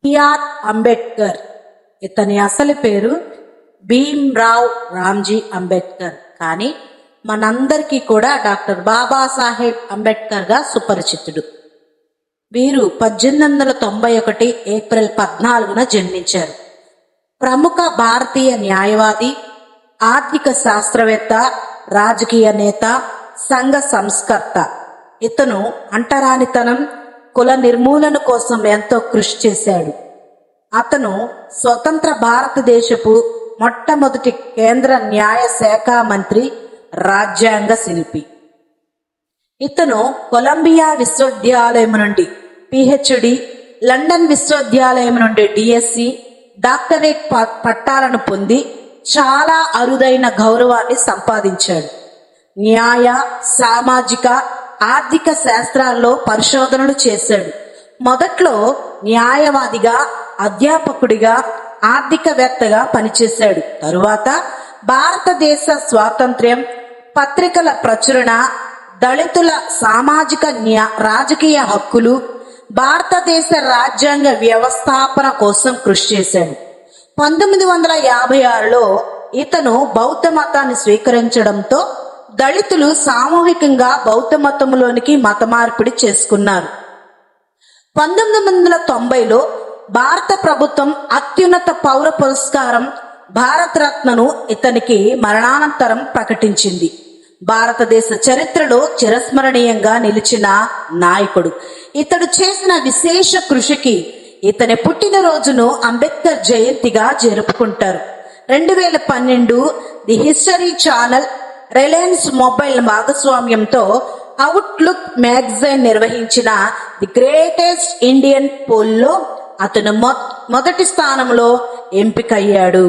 BR Ambedkar. ఇతని అసలు పేరు భీమ్రావ్ రామ్జీ అంబేద్కర్, కానీ మనందరికీ కూడా డాక్టర్ బాబాసాహెబ్ అంబేద్కర్ గా సుపరిచితుడు. వీరు 1891 ఏప్రిల్ 14న జన్మించారు. ప్రముఖ భారతీయ న్యాయవాది, ఆర్థిక శాస్త్రవేత్త, రాజకీయ నేత, సంఘ సంస్కర్త. ఇతను అంటరానితనం, కుల నిర్మూలన కోసం ఎంతో కృషి చేశాడు. అతను స్వతంత్ర భారతదేశపు మొట్టమొదటి కేంద్ర న్యాయ శాఖ మంత్రి, రాజ్యాంగ శిల్పి. ఇతను కొలంబియా విశ్వవిద్యాలయం నుండి పిహెచ్డి, లండన్ విశ్వవిద్యాలయం నుండి డిఎస్సి, డాక్టరేట్ పట్టాలను పొంది చాలా అరుదైన గౌరవాన్ని సంపాదించాడు. న్యాయ, సామాజిక, ఆర్థిక శాస్త్రాల్లో పరిశోధనలు చేశాడు. మొదట్లో న్యాయవాదిగా, అధ్యాపకుడిగా, ఆర్థికవేత్తగా పనిచేశాడు. తరువాత భారతదేశ స్వాతంత్ర్యం, పత్రికల ప్రచురణ, దళితుల సామాజిక రాజకీయ హక్కులు, భారతదేశ రాజ్యాంగ వ్యవస్థాపన కోసం కృషి చేశాడు. 1956లో ఇతను బౌద్ధ మతాన్ని స్వీకరించడంతో దళితులు సామూహికంగా బౌద్ధ మతంలోనికి మత మార్పిడి చేసుకున్నారు. 1990లో భారత ప్రభుత్వం అత్యున్నత పౌర పురస్కారం భారతరత్నను ఇతనికి మరణానంతరం ప్రకటించింది. భారతదేశ చరిత్రలో చిరస్మరణీయంగా నిలిచిన నాయకుడు. ఇతడు చేసిన విశేష కృషికి ఇతని పుట్టినరోజును అంబేద్కర్ జయంతిగా జరుపుకుంటారు. 2012 the history channel, Reliance mobile భాగస్వామ్యంతో అవుట్లుక్ మ్యాగజైన్ నిర్వహించిన ది గ్రేటెస్ట్ ఇండియన్ పోల్లో అతను మొదటి స్థానంలో ఎంపికయ్యాడు.